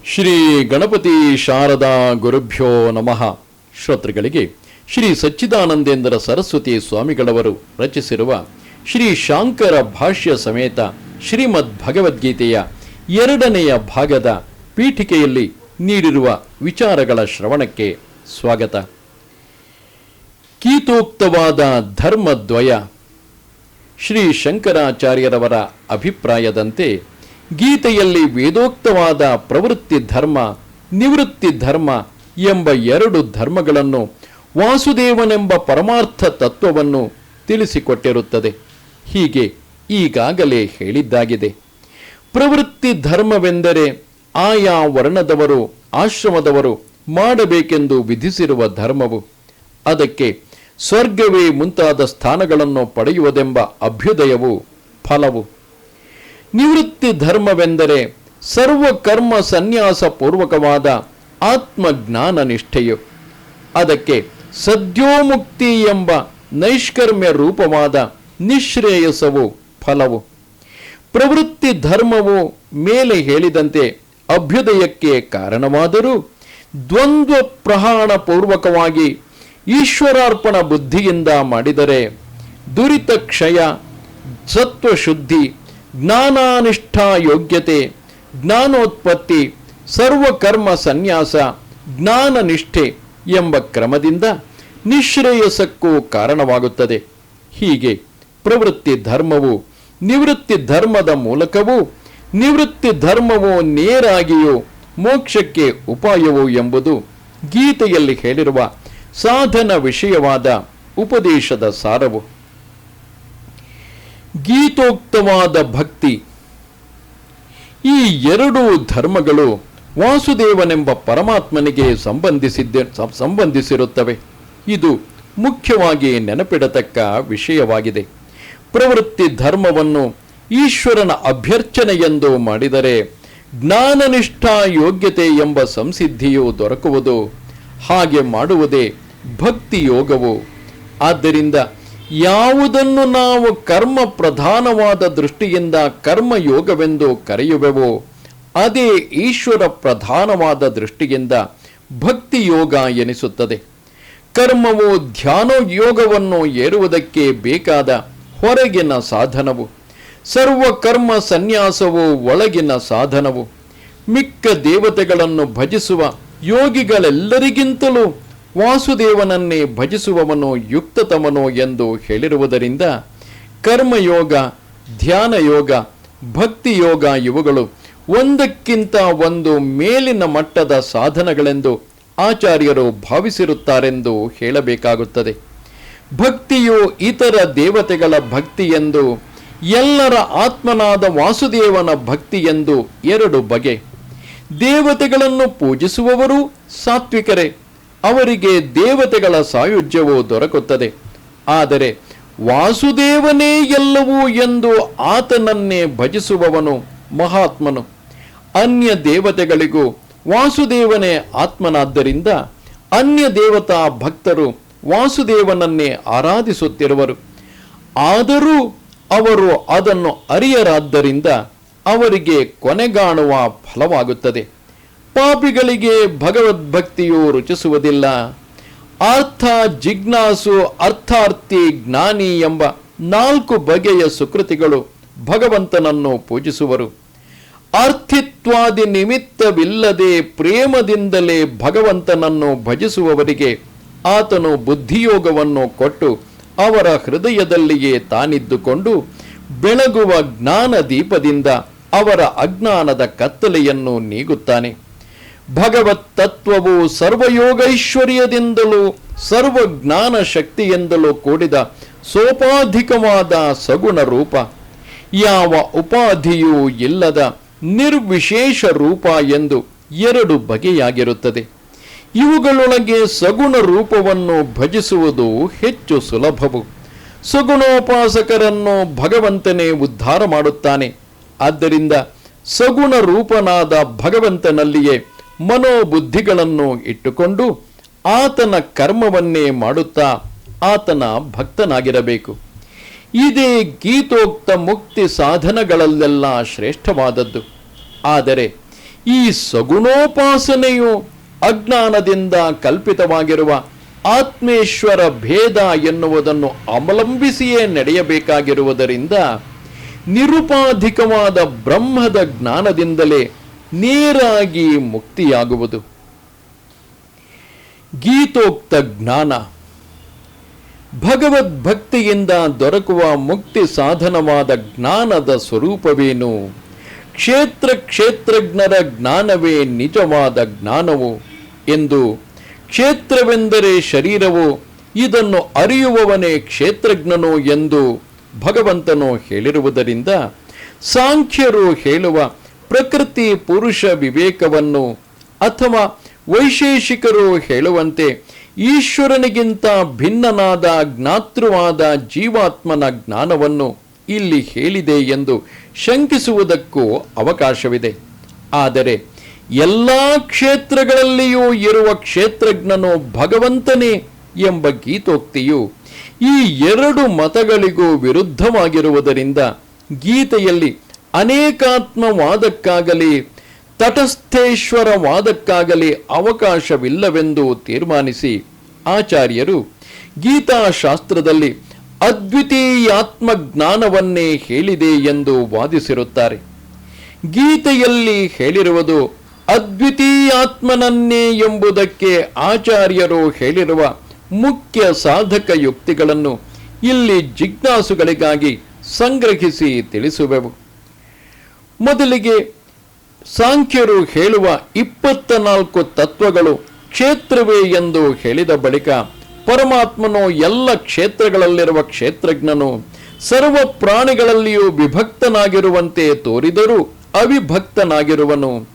ಶ್ರೀ ಗಣಪತಿ ಶಾರದಾ ಗುರುಭ್ಯೋ ನಮಃ. ಶ್ರೋತೃಗಳಿಗೆ ಶ್ರೀ ಸಚ್ಚಿದಾನಂದೇಂದ್ರ ಸರಸ್ವತಿ ಸ್ವಾಮಿಗಳವರು ರಚಿಸಿರುವ ಶ್ರೀ ಶಾಂಕರ ಭಾಷ್ಯ ಸಮೇತ ಶ್ರೀಮದ್ ಭಗವದ್ಗೀತೆಯ 2ನೇ ಭಾಗದ ಪೀಠಿಕೆಯಲ್ಲಿ ನೀಡಿರುವ ವಿಚಾರಗಳ ಶ್ರವಣಕ್ಕೆ ಸ್ವಾಗತ. ಗೀತೋಕ್ತವಾದ ಧರ್ಮದ್ವಯ. ಶ್ರೀ ಶಂಕರಾಚಾರ್ಯರವರ ಅಭಿಪ್ರಾಯದಂತೆ ಗೀತೆಯಲ್ಲಿ ವೇದೋಕ್ತವಾದ ಪ್ರವೃತ್ತಿ ಧರ್ಮ, ನಿವೃತ್ತಿ ಧರ್ಮ ಎಂಬ 2 ಧರ್ಮಗಳನ್ನು, ವಾಸುದೇವನೆಂಬ ಪರಮಾರ್ಥ ತತ್ವವನ್ನು ತಿಳಿಸಿಕೊಟ್ಟಿರುತ್ತದೆ. ಹೀಗೆ ಈಗಾಗಲೇ ಹೇಳಿದ್ದಾಗಿದೆ. ಪ್ರವೃತ್ತಿ ಧರ್ಮವೆಂದರೆ ಆಯಾ ವರ್ಣದವರು, ಆಶ್ರಮದವರು ಮಾಡಬೇಕೆಂದು ವಿಧಿಸಿರುವ ಧರ್ಮವು. ಅದಕ್ಕೆ ಸ್ವರ್ಗವೇ ಮುಂತಾದ ಸ್ಥಾನಗಳನ್ನು ಪಡೆಯುವುದೆಂಬ ಅಭ್ಯುದಯವು ಫಲವು. ನಿವೃತ್ತಿ ಧರ್ಮವೆಂದರೆ ಸರ್ವಕರ್ಮ ಸನ್ಯಾಸ ಪೂರ್ವಕವಾದ ಆತ್ಮಜ್ಞಾನ ನಿಷ್ಠೆಯು. ಅದಕ್ಕೆ ಸದ್ಯೋಮುಕ್ತಿ ಎಂಬ ನೈಷ್ಕರ್ಮ್ಯ ರೂಪವಾದ ನಿಶ್ರೇಯಸವು ಫಲವು. ಪ್ರವೃತ್ತಿ ಧರ್ಮವು ಮೇಲೆ ಹೇಳಿದಂತೆ ಅಭ್ಯುದಯಕ್ಕೆ ಕಾರಣವಾದರೂ ದ್ವಂದ್ವ ಪ್ರಹಾಣ ಪೂರ್ವಕವಾಗಿ ಈಶ್ವರಾರ್ಪಣ ಬುದ್ಧಿಯಿಂದ ಮಾಡಿದರೆ ದುರಿತ ಕ್ಷಯ, ಸತ್ವಶುದ್ಧಿ, ಜ್ಞಾನಾನಿಷ್ಠಾ ಯೋಗ್ಯತೆ, ಜ್ಞಾನೋತ್ಪತ್ತಿ, ಸರ್ವಕರ್ಮ ಸನ್ಯಾಸ, ಜ್ಞಾನ ನಿಷ್ಠೆ ಎಂಬ ಕ್ರಮದಿಂದ ನಿಶ್ರೇಯಸಕ್ಕೂ ಕಾರಣವಾಗುತ್ತದೆ. ಹೀಗೆ ಪ್ರವೃತ್ತಿ ಧರ್ಮವು ನಿವೃತ್ತಿ ಧರ್ಮದ ಮೂಲಕವೂ, ನಿವೃತ್ತಿ ಧರ್ಮವು ನೇರಾಗಿಯೂ ಮೋಕ್ಷಕ್ಕೆ ಉಪಾಯವು ಎಂಬುದು ಗೀತೆಯಲ್ಲಿ ಹೇಳಿರುವ ಸಾಧನ ವಿಷಯವಾದ ಉಪದೇಶದ ಸಾರವು. ಗೀತೋಕ್ತವಾದ ಭಕ್ತಿ. ಈ 2 ಧರ್ಮಗಳು ವಾಸುದೇವನೆಂಬ ಪರಮಾತ್ಮನಿಗೆ ಸಂಬಂಧಿಸಿರುತ್ತವೆ. ಇದು ಮುಖ್ಯವಾಗಿ ನೆನಪಿಡತಕ್ಕ ವಿಷಯವಾಗಿದೆ. ಪ್ರವೃತ್ತಿ ಧರ್ಮವನ್ನು ಈಶ್ವರನ ಅಭ್ಯರ್ಚನೆಯೆಂದು ಮಾಡಿದರೆ ಜ್ಞಾನನಿಷ್ಠಾ ಯೋಗ್ಯತೆ ಎಂಬ ಸಂಸಿದ್ಧಿಯು ದೊರಕುವುದು. ಹಾಗೆ ಮಾಡುವುದೇ ಭಕ್ತಿ ಯೋಗವು. ಆದ್ದರಿಂದ ಯಾವುದನ್ನು ನಾವು ಕರ್ಮ ಪ್ರಧಾನವಾದ ದೃಷ್ಟಿಯಿಂದ ಕರ್ಮಯೋಗವೆಂದು ಕರೆಯುವೆವೋ ಅದೇ ಈಶ್ವರ ಪ್ರಧಾನವಾದ ದೃಷ್ಟಿಯಿಂದ ಭಕ್ತಿಯೋಗ ಎನಿಸುತ್ತದೆ. ಕರ್ಮವು ಧ್ಯಾನಯೋಗವನ್ನು ಏರುವುದಕ್ಕೆ ಬೇಕಾದ ಹೊರಗಿನ ಸಾಧನವು. ಸರ್ವಕರ್ಮ ಸನ್ಯಾಸವು ಒಳಗಿನ ಸಾಧನವು. ಮಿಕ್ಕ ದೇವತೆಗಳನ್ನು ಭಜಿಸುವ ಯೋಗಿಗಳೆಲ್ಲರಿಗಿಂತಲೂ ವಾಸುದೇವನನ್ನೇ ಭಜಿಸುವವನು ಯುಕ್ತತಮನು ಎಂದು ಹೇಳಿರುವುದರಿಂದ ಕರ್ಮಯೋಗ, ಧ್ಯಾನಯೋಗ, ಭಕ್ತಿಯೋಗ ಇವುಗಳು ಒಂದಕ್ಕಿಂತ ಒಂದು ಮೇಲಿನ ಮಟ್ಟದ ಸಾಧನಗಳೆಂದು ಆಚಾರ್ಯರು ಭಾವಿಸಿರುತ್ತಾರೆಂದು ಹೇಳಬೇಕಾಗುತ್ತದೆ. ಭಕ್ತಿಯು ಇತರ ದೇವತೆಗಳ ಭಕ್ತಿಯೆಂದು, ಎಲ್ಲರ ಆತ್ಮನಾದ ವಾಸುದೇವನ ಭಕ್ತಿಯೆಂದು 2 ಬಗೆ. ದೇವತೆಗಳನ್ನು ಪೂಜಿಸುವವರು ಸಾತ್ವಿಕರೇ, ಅವರಿಗೆ ದೇವತೆಗಳ ಸಾಯುಜ್ಯವು ದೊರಕುತ್ತದೆ. ಆದರೆ ವಾಸುದೇವನೇ ಎಲ್ಲವೂ ಎಂದು ಆತನನ್ನೇ ಭಜಿಸುವವನು ಮಹಾತ್ಮನು. ಅನ್ಯ ದೇವತೆಗಳಿಗೂ ವಾಸುದೇವನೇ ಆತ್ಮನಾದ್ದರಿಂದ ಅನ್ಯ ದೇವತಾ ಭಕ್ತರು ವಾಸುದೇವನನ್ನೇ ಆರಾಧಿಸುತ್ತಿರುವರು. ಆದರೂ ಅವರು ಅದನ್ನು ಅರಿಯರಾದ್ದರಿಂದ ಅವರಿಗೆ ಕೊನೆಗಾಣುವ ಫಲವಾಗುತ್ತದೆ. ಪಾಪಿಗಳಿಗೆ ಭಗವದ್ಭಕ್ತಿಯು ರುಚಿಸುವುದಿಲ್ಲ. ಅರ್ಥ ಜಿಜ್ಞಾಸು, ಅರ್ಥಾರ್ಥಿ, ಜ್ಞಾನಿ ಎಂಬ 4 ಬಗೆಯ ಸುಕೃತಿಗಳು ಭಗವಂತನನ್ನು ಪೂಜಿಸುವರು. ಅರ್ಥಿತ್ವಾದಿ ನಿಮಿತ್ತವಿಲ್ಲದೆ ಪ್ರೇಮದಿಂದಲೇ ಭಗವಂತನನ್ನು ಭಜಿಸುವವರಿಗೆ ಆತನು ಬುದ್ಧಿಯೋಗವನ್ನು ಕೊಟ್ಟು ಅವರ ಹೃದಯದಲ್ಲಿಯೇ ತಾನಿದ್ದುಕೊಂಡು ಬೆಳಗುವ ಜ್ಞಾನ ದೀಪದಿಂದ ಅವರ ಅಜ್ಞಾನದ ಕತ್ತಲೆಯನ್ನು ನೀಗುತ್ತಾನೆ. ಭಗವತ್ ತತ್ವವು ಸರ್ವಯೋಗೈಶ್ವರ್ಯದಿಂದಲೂ ಸರ್ವಜ್ಞಾನ ಶಕ್ತಿಯಿಂದಲೂ ಕೂಡಿದ ಸೋಪಾಧಿಕವಾದ ಸಗುಣ ರೂಪ. ಯಾವ ಉಪಾಧಿಯೂ ಇಲ್ಲದ ನಿರ್ವಿಶೇಷ ರೂಪ ಎಂದು 2 ಬಗೆಯಾಗಿರುತ್ತದೆ. ಇವುಗಳೊಳಗೆ ಸಗುಣ ರೂಪವನ್ನು ಭಜಿಸುವುದು ಹೆಚ್ಚು ಸುಲಭವು. ಸಗುಣೋಪಾಸಕರನ್ನು ಭಗವಂತನೇ ಉದ್ಧಾರ ಮಾಡುತ್ತಾನೆ. ಆದ್ದರಿಂದ ಸಗುಣ ರೂಪನಾದ ಭಗವಂತನಲ್ಲಿಯೇ ಮನೋಬುದ್ಧಿಗಳನ್ನು ಇಟ್ಟುಕೊಂಡು ಆತನ ಕರ್ಮವನ್ನೇ ಮಾಡುತ್ತಾ ಆತನ ಭಕ್ತನಾಗಿರಬೇಕು. ಇದೇ ಗೀತೋಕ್ತ ಮುಕ್ತಿ ಸಾಧನಗಳಲ್ಲೆಲ್ಲ ಶ್ರೇಷ್ಠವಾದದ್ದು. ಆದರೆ ಈ ಸಗುಣೋಪಾಸನೆಯು ಅಜ್ಞಾನದಿಂದ ಕಲ್ಪಿತವಾಗಿರುವ ಆತ್ಮೇಶ್ವರ ಭೇದ ಎನ್ನುವುದನ್ನು ಅವಲಂಬಿಸಿಯೇ ನಡೆಯಬೇಕಾಗಿರುವುದರಿಂದ ನಿರುಪಾಧಿಕವಾದ ಬ್ರಹ್ಮದ ಜ್ಞಾನದಿಂದಲೇ ನೇರಾಗಿ ಮುಕ್ತಿಯಾಗುವುದು. ಗೀತೋಕ್ತ ಜ್ಞಾನ ಭಗವದ್ಭಕ್ತಿಯಿಂದ ದೊರಕುವ ಮುಕ್ತಿ ಸಾಧನವಾದ ಜ್ಞಾನದ ಸ್ವರೂಪವೇನು? ಕ್ಷೇತ್ರಜ್ಞರ ಜ್ಞಾನವೇ ನಿಜವಾದ ಜ್ಞಾನವು ಎಂದು. ಕ್ಷೇತ್ರವೆಂದರೆ ಶರೀರವು, ಇದನ್ನು ಅರಿಯುವವನೇ ಕ್ಷೇತ್ರಜ್ಞನು ಎಂದು ಭಗವಂತನು ಹೇಳಿರುವುದರಿಂದ ಸಾಂಖ್ಯರು ಹೇಳುವ ಪ್ರಕೃತಿ ಪುರುಷ ವಿವೇಕವನ್ನು ಅಥವಾ ವೈಶೇಷಿಕರು ಹೇಳುವಂತೆ ಈಶ್ವರನಿಗಿಂತ ಭಿನ್ನನಾದ ಜ್ಞಾತೃವಾದ ಜೀವಾತ್ಮನ ಜ್ಞಾನವನ್ನು ಇಲ್ಲಿ ಹೇಳಿದೆ ಎಂದು ಶಂಕಿಸುವುದಕ್ಕೂ ಅವಕಾಶವಿದೆ. ಆದರೆ ಎಲ್ಲ ಕ್ಷೇತ್ರಗಳಲ್ಲಿಯೂ ಇರುವ ಕ್ಷೇತ್ರಜ್ಞನು ಭಗವಂತನೇ ಎಂಬ ಗೀತೋಕ್ತಿಯು ಈ ಎರಡು ಮತಗಳಿಗೂ ವಿರುದ್ಧವಾಗಿರುವುದರಿಂದ ಗೀತೆಯಲ್ಲಿ ಅನೇಕಾತ್ಮವಾದಕ್ಕಾಗಲಿ ತಟಸ್ಥೇಶ್ವರವಾದಕ್ಕಾಗಲಿ ಅವಕಾಶವಿಲ್ಲವೆಂದು ತೀರ್ಮಾನಿಸಿ ಆಚಾರ್ಯರು ಗೀತಾಶಾಸ್ತ್ರದಲ್ಲಿ ಅದ್ವಿತೀಯಾತ್ಮಜ್ಞಾನವನ್ನೇ ಹೇಳಿದೆ ಎಂದು ವಾದಿಸಿರುತ್ತಾರೆ. ಗೀತೆಯಲ್ಲಿ ಹೇಳಿರುವುದು ಅದ್ವಿತೀಯಾತ್ಮನನ್ನೇ ಎಂಬುದಕ್ಕೆ ಆಚಾರ್ಯರು ಹೇಳಿರುವ ಮುಖ್ಯ ಸಾಧಕ ಯುಕ್ತಿಗಳನ್ನು ಇಲ್ಲಿ ಜಿಜ್ಞಾಸುಗಳಿಗಾಗಿ ಸಂಗ್ರಹಿಸಿ ತಿಳಿಸುವೆವು. ಮೊದಲಿಗೆ ಸಾಂಖ್ಯರು ಹೇಳುವ 24 ತತ್ವಗಳು ಕ್ಷೇತ್ರವೇ ಎಂದು ಹೇಳಿದ ಬಳಿಕ ಪರಮಾತ್ಮನು ಎಲ್ಲ ಕ್ಷೇತ್ರಗಳಲ್ಲಿರುವ ಕ್ಷೇತ್ರಜ್ಞನು, ಸರ್ವ ಪ್ರಾಣಿಗಳಲ್ಲಿಯೂ ವಿಭಕ್ತನಾಗಿರುವಂತೆ ತೋರಿದರೂ ಅವಿಭಕ್ತನಾಗಿರುವನು,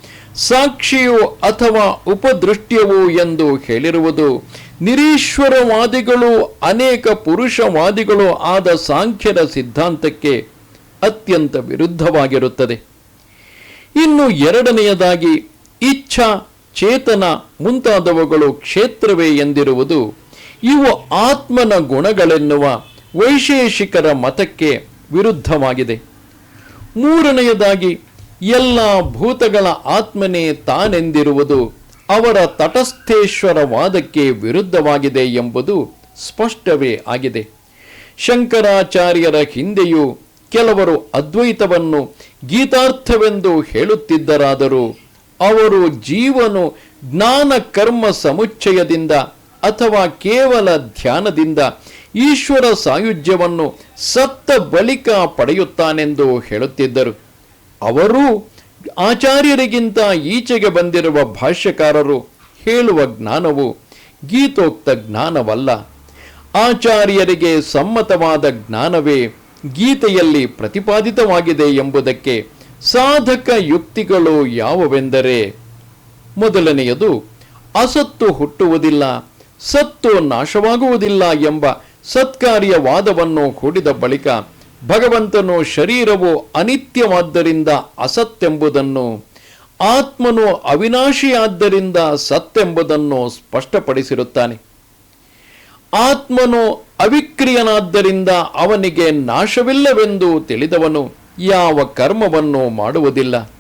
ಸಾಕ್ಷಿಯು ಅಥವಾ ಉಪದೃಷ್ಟ್ಯವು ಎಂದು ಹೇಳಿರುವುದು ನಿರೀಶ್ವರವಾದಿಗಳು ಅನೇಕ ಪುರುಷವಾದಿಗಳು ಆದ ಸಾಂಖ್ಯರ ಸಿದ್ಧಾಂತಕ್ಕೆ ಅತ್ಯಂತ ವಿರುದ್ಧವಾಗಿರುತ್ತದೆ. ಇನ್ನು ಎರಡನೆಯದಾಗಿ ಇಚ್ಛಾ, ಚೇತನ ಮುಂತಾದವುಗಳು ಕ್ಷೇತ್ರವೇ ಎಂದಿರುವುದು ಇವು ಆತ್ಮನ ಗುಣಗಳೆನ್ನುವ ವೈಶೇಷಿಕರ ಮತಕ್ಕೆ ವಿರುದ್ಧವಾಗಿದೆ. ಮೂರನೆಯದಾಗಿ ಎಲ್ಲ ಭೂತಗಳ ಆತ್ಮನೇ ತಾನೆಂದಿರುವುದು ಅವರ ತಟಸ್ಥೇಶ್ವರವಾದಕ್ಕೆ ವಿರುದ್ಧವಾಗಿದೆ ಎಂಬುದು ಸ್ಪಷ್ಟವೇ ಆಗಿದೆ. ಶಂಕರಾಚಾರ್ಯರ ಹಿಂದೆಯೂ ಕೆಲವರು ಅದ್ವೈತವನ್ನು ಗೀತಾರ್ಥವೆಂದು ಹೇಳುತ್ತಿದ್ದರಾದರೂ ಅವರು ಜೀವನು ಜ್ಞಾನ ಕರ್ಮ ಸಮುಚ್ಚಯದಿಂದ ಅಥವಾ ಕೇವಲ ಧ್ಯಾನದಿಂದ ಈಶ್ವರ ಸಾಯುಜ್ಯವನ್ನು ಸತ್ತ ಬಳಿಕ ಪಡೆಯುತ್ತಾನೆಂದು ಹೇಳುತ್ತಿದ್ದರು. ಅವರೂ ಆಚಾರ್ಯರಿಗಿಂತ ಈಚೆಗೆ ಬಂದಿರುವ ಭಾಷ್ಯಕಾರರು ಹೇಳುವ ಜ್ಞಾನವು ಗೀತೋಕ್ತ ಜ್ಞಾನವಲ್ಲ. ಆಚಾರ್ಯರಿಗೆ ಸಮ್ಮತವಾದ ಜ್ಞಾನವೇ ಗೀತೆಯಲ್ಲಿ ಪ್ರತಿಪಾದಿತವಾಗಿದೆ ಎಂಬುದಕ್ಕೆ ಸಾಧಕ ಯುಕ್ತಿಗಳು ಯಾವುವೆಂದರೆ, ಮೊದಲನೆಯದು ಅಸತ್ತು ಹುಟ್ಟುವುದಿಲ್ಲ, ಸತ್ತು ನಾಶವಾಗುವುದಿಲ್ಲ ಎಂಬ ಸತ್ಕಾರ್ಯವಾದವನ್ನು ಹೂಡಿದ ಬಳಿಕ ಭಗವಂತನು ಶರೀರವು ಅನಿತ್ಯವಾದ್ದರಿಂದ ಅಸತ್ತೆಂಬುದನ್ನು, ಆತ್ಮನು ಅವಿನಾಶಿಯಾದ್ದರಿಂದ ಸತ್ತೆಂಬುದನ್ನು ಸ್ಪಷ್ಟಪಡಿಸಿರುತ್ತಾನೆ. ಆತ್ಮನು ಅವಿಕ್ರಿಯನಾದ್ದರಿಂದ ಅವನಿಗೆ ನಾಶವಿಲ್ಲವೆಂದು ತಿಳಿದವನು ಯಾವ ಕರ್ಮವನ್ನು ಮಾಡುವುದಿಲ್ಲ.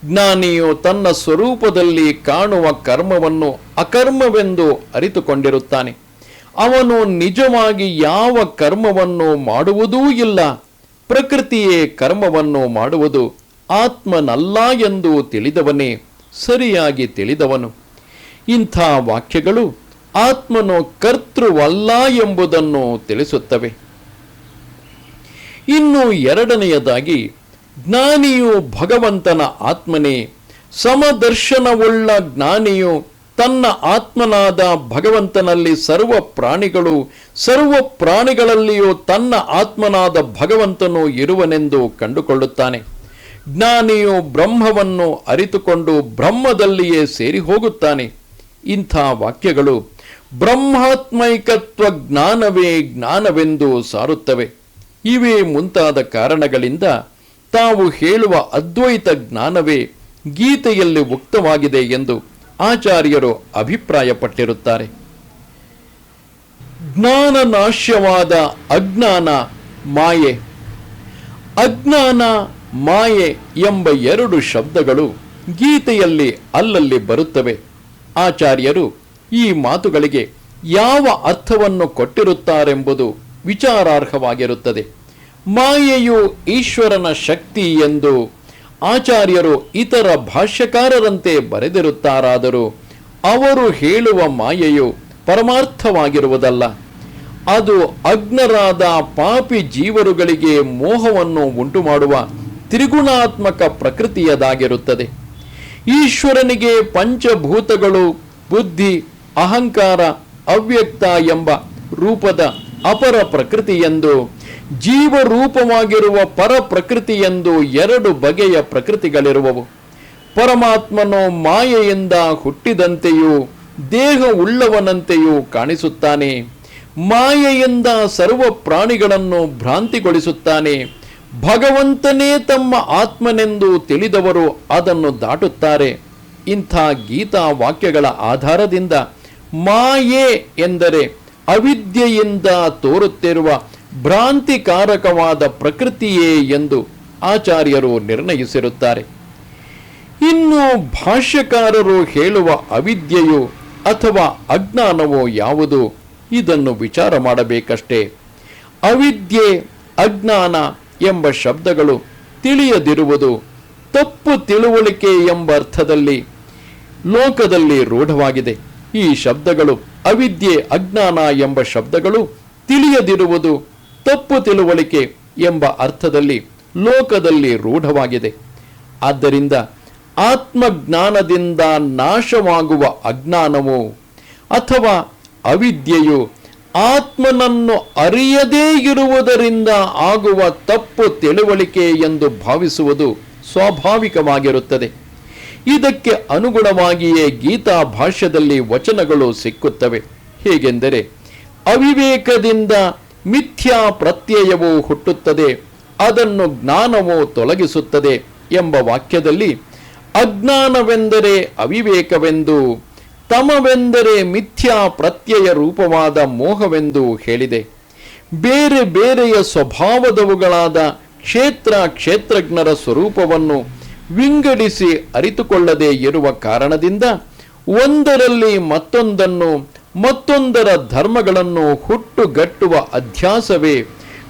ಜ್ಞಾನಿಯು ತನ್ನ ಸ್ವರೂಪದಲ್ಲಿ ಕಾಣುವ ಕರ್ಮವನ್ನು ಅಕರ್ಮವೆಂದು ಅರಿತುಕೊಂಡಿರುತ್ತಾನೆ. ಅವನು ನಿಜವಾಗಿ ಯಾವ ಕರ್ಮವನ್ನು ಮಾಡುವುದೂ ಇಲ್ಲ. ಪ್ರಕೃತಿಯೇ ಕರ್ಮವನ್ನು ಮಾಡುವುದು, ಆತ್ಮನಲ್ಲ ಎಂದು ತಿಳಿದವನೇ ಸರಿಯಾಗಿ ತಿಳಿದವನು. ಇಂಥ ವಾಕ್ಯಗಳು ಆತ್ಮನು ಕರ್ತೃವಲ್ಲ ಎಂಬುದನ್ನು ತಿಳಿಸುತ್ತವೆ. ಇನ್ನು ಎರಡನೆಯದಾಗಿ ಜ್ಞಾನಿಯು ಭಗವಂತನ ಆತ್ಮನೇ. ಸಮದರ್ಶನವುಳ್ಳ ಜ್ಞಾನಿಯು ತನ್ನ ಆತ್ಮನಾದ ಭಗವಂತನಲ್ಲಿ ಸರ್ವ ಪ್ರಾಣಿಗಳಲ್ಲಿಯೂ ತನ್ನ ಆತ್ಮನಾದ ಭಗವಂತನು ಇರುವನೆಂದು ಕಂಡುಕೊಳ್ಳುತ್ತಾನೆ. ಜ್ಞಾನಿಯು ಬ್ರಹ್ಮವನ್ನು ಅರಿತುಕೊಂಡು ಬ್ರಹ್ಮದಲ್ಲಿಯೇ ಸೇರಿ ಹೋಗುತ್ತಾನೆ. ಇಂಥ ವಾಕ್ಯಗಳು ಬ್ರಹ್ಮಾತ್ಮೈಕತ್ವ ಜ್ಞಾನವೇ ಜ್ಞಾನವೆಂದು ಸಾರುತ್ತವೆ. ಇವೇ ಮುಂತಾದ ಕಾರಣಗಳಿಂದ ತಾವು ಹೇಳುವ ಅದ್ವೈತ ಜ್ಞಾನವೇ ಗೀತೆಯಲ್ಲಿ ಉಕ್ತವಾಗಿದೆ ಎಂದು ಆಚಾರ್ಯರು ಅಭಿಪ್ರಾಯಪಟ್ಟಿರುತ್ತಾರೆ. ಜ್ಞಾನನಾಶ್ಯವಾದ ಅಜ್ಞಾನ, ಮಾಯೆ. ಅಜ್ಞಾನ, ಮಾಯೆ ಎಂಬ ಎರಡು ಶಬ್ದಗಳು ಗೀತೆಯಲ್ಲಿ ಅಲ್ಲಲ್ಲಿ ಬರುತ್ತವೆ. ಆಚಾರ್ಯರು ಈ ಮಾತುಗಳಿಗೆ ಯಾವ ಅರ್ಥವನ್ನು ಕೊಟ್ಟಿರುತ್ತಾರೆಂಬುದು ವಿಚಾರಾರ್ಹವಾಗಿರುತ್ತದೆ. ಮಾಯೆಯು ಈಶ್ವರನ ಶಕ್ತಿ ಎಂದು ಆಚಾರ್ಯರು ಇತರ ಭಾಷ್ಯಕಾರರಂತೆ ಬರೆದಿರುತ್ತಾರಾದರೂ ಅವರು ಹೇಳುವ ಮಾಯೆಯು ಪರಮಾರ್ಥವಾಗಿರುವುದಲ್ಲ. ಅದು ಅಜ್ಞರಾದ ಪಾಪಿ ಜೀವರುಗಳಿಗೆ ಮೋಹವನ್ನು ಉಂಟುಮಾಡುವ ತ್ರಿಗುಣಾತ್ಮಕ ಪ್ರಕೃತಿಯದಾಗಿರುತ್ತದೆ. ಈಶ್ವರನಿಗೆ ಪಂಚಭೂತಗಳು, ಬುದ್ಧಿ, ಅಹಂಕಾರ, ಅವ್ಯಕ್ತ ಎಂಬ ರೂಪದ ಅಪರ ಪ್ರಕೃತಿಯೆಂದು, ಜೀವರೂಪವಾಗಿರುವ ಪರ ಪ್ರಕೃತಿಯೆಂದು ಎರಡು ಬಗೆಯ ಪ್ರಕೃತಿಗಳಿರುವವು. ಪರಮಾತ್ಮನು ಮಾಯೆಯಿಂದ ಹುಟ್ಟಿದಂತೆಯೂ ದೇಹ ಉಳ್ಳವನಂತೆಯೂ ಕಾಣಿಸುತ್ತಾನೆ. ಮಾಯೆಯಿಂದ ಸರ್ವ ಪ್ರಾಣಿಗಳನ್ನು ಭ್ರಾಂತಿಗೊಳಿಸುತ್ತಾನೆ. ಭಗವಂತನೇ ತಮ್ಮ ಆತ್ಮನೆಂದು ತಿಳಿದವರು ಅದನ್ನು ದಾಟುತ್ತಾರೆ. ಇಂಥ ಗೀತಾ ವಾಕ್ಯಗಳ ಆಧಾರದಿಂದ ಮಾಯೆ ಎಂದರೆ ಅವಿದ್ಯೆಯಿಂದ ತೋರುತ್ತಿರುವ ಭ್ರಾಂತಿಕಾರಕವಾದ ಪ್ರಕೃತಿಯೇ ಎಂದು ಆಚಾರ್ಯರು ನಿರ್ಣಯಿಸಿರುತ್ತಾರೆ. ಇನ್ನು ಭಾಷ್ಯಕಾರರು ಹೇಳುವ ಅವಿದ್ಯೆಯು ಅಥವಾ ಅಜ್ಞಾನವೋ ಯಾವುದು, ಇದನ್ನು ವಿಚಾರ ಮಾಡಬೇಕಷ್ಟೇ. ಅವಿದ್ಯೆ, ಅಜ್ಞಾನ ಎಂಬ ಶಬ್ದಗಳು ತಿಳಿಯದಿರುವುದು, ತಪ್ಪು ತಿಳುವಳಿಕೆ ಎಂಬ ಅರ್ಥದಲ್ಲಿ ಲೋಕದಲ್ಲಿ ರೂಢವಾಗಿದೆ. ಈ ಶಬ್ದಗಳು ಅವಿದ್ಯೆ, ಅಜ್ಞಾನ ಎಂಬ ಶಬ್ದಗಳು ತಿಳಿಯದಿರುವುದು, ತಪ್ಪು ತಿಳುವಳಿಕೆ ಎಂಬ ಅರ್ಥದಲ್ಲಿ ಲೋಕದಲ್ಲಿ ರೂಢವಾಗಿದೆ. ಆದ್ದರಿಂದ ಆತ್ಮಜ್ಞಾನದಿಂದ ನಾಶವಾಗುವ ಅಜ್ಞಾನವು ಅಥವಾ ಅವಿದ್ಯೆಯು ಆತ್ಮನನ್ನು ಅರಿಯದೇ ಇರುವುದರಿಂದ ಆಗುವ ತಪ್ಪು ತಿಳುವಳಿಕೆ ಎಂದು ಭಾವಿಸುವುದು ಸ್ವಾಭಾವಿಕವಾಗಿರುತ್ತದೆ. ಇದಕ್ಕೆ ಅನುಗುಣವಾಗಿಯೇ ಗೀತಾ ಭಾಷ್ಯದಲ್ಲಿ ವಚನಗಳು ಸಿಕ್ಕುತ್ತವೆ. ಹೇಗೆಂದರೆ, ಅವಿವೇಕದಿಂದ ಮಿಥ್ಯಾ ಪ್ರತ್ಯಯವು ಹುಟ್ಟುತ್ತದೆ, ಅದನ್ನು ಜ್ಞಾನವು ತೊಲಗಿಸುತ್ತದೆ ಎಂಬ ವಾಕ್ಯದಲ್ಲಿ ಅಜ್ಞಾನವೆಂದರೆ ಅವಿವೇಕವೆಂದು, ತಮವೆಂದರೆ ಮಿಥ್ಯಾ ಪ್ರತ್ಯಯ ರೂಪವಾದ ಮೋಹವೆಂದು ಹೇಳಿದೆ. ಬೇರೆ ಬೇರೆಯ ಸ್ವಭಾವದವುಗಳಾದ ಕ್ಷೇತ್ರ, ಕ್ಷೇತ್ರಜ್ಞರ ಸ್ವರೂಪವನ್ನು ವಿಂಗಡಿಸಿ ಅರಿತುಕೊಳ್ಳದೆ ಇರುವ ಕಾರಣದಿಂದ ಒಂದರಲ್ಲಿ ಮತ್ತೊಂದನ್ನು, ಮತ್ತೊಂದರ ಧರ್ಮಗಳನ್ನು ಹುಟ್ಟುಗಟ್ಟುವ ಅಧ್ಯಾಸವೇ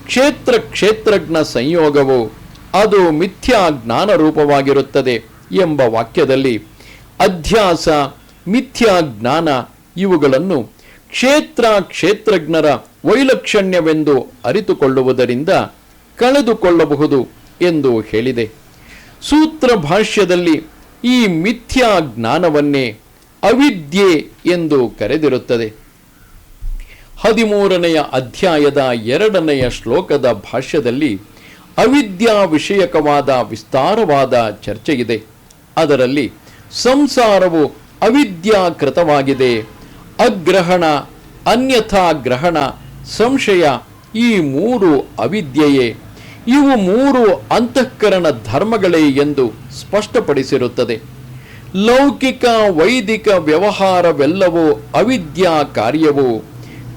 ಕ್ಷೇತ್ರ ಕ್ಷೇತ್ರಜ್ಞ ಸಂಯೋಗವು, ಅದು ಮಿಥ್ಯಾ ಜ್ಞಾನ ರೂಪವಾಗಿರುತ್ತದೆ ಎಂಬ ವಾಕ್ಯದಲ್ಲಿ ಅಧ್ಯಾಸ, ಮಿಥ್ಯಾ ಜ್ಞಾನ ಇವುಗಳನ್ನು ಕ್ಷೇತ್ರ ಕ್ಷೇತ್ರಜ್ಞರ ವೈಲಕ್ಷಣ್ಯವೆಂದು ಅರಿತುಕೊಳ್ಳುವುದರಿಂದ ಕಳೆದುಕೊಳ್ಳಬಹುದು ಎಂದು ಹೇಳಿದೆ. ಸೂತ್ರ ಭಾಷ್ಯದಲ್ಲಿ ಈ ಮಿಥ್ಯಾ ಜ್ಞಾನವನ್ನೇ ಅವಿದ್ಯೆ ಎಂದು ಕರೆದಿರುತ್ತದೆ. 13ನೆಯ ಅಧ್ಯಾಯದ 2ನೆಯ ಶ್ಲೋಕದ ಭಾಷ್ಯದಲ್ಲಿ ಅವಿದ್ಯಾ ವಿಷಯಕವಾದ ವಿಸ್ತಾರವಾದ ಚರ್ಚೆಯಿದೆ. ಅದರಲ್ಲಿ ಸಂಸಾರವು ಅವಿದ್ಯಾಕೃತವಾಗಿದೆ, ಅಗ್ರಹಣ, ಅನ್ಯಥಾ ಗ್ರಹಣ, ಸಂಶಯ ಈ ಮೂರು ಅವಿದ್ಯೆಯೇ, ಇವು ಮೂರು ಅಂತಃಕರಣ ಧರ್ಮಗಳೇ ಎಂದು ಸ್ಪಷ್ಟಪಡಿಸಿರುತ್ತದೆ. ಲೌಕಿಕ ವೈದಿಕ ವ್ಯವಹಾರವೆಲ್ಲವೂ ಅವಿದ್ಯಾ ಕಾರ್ಯವು,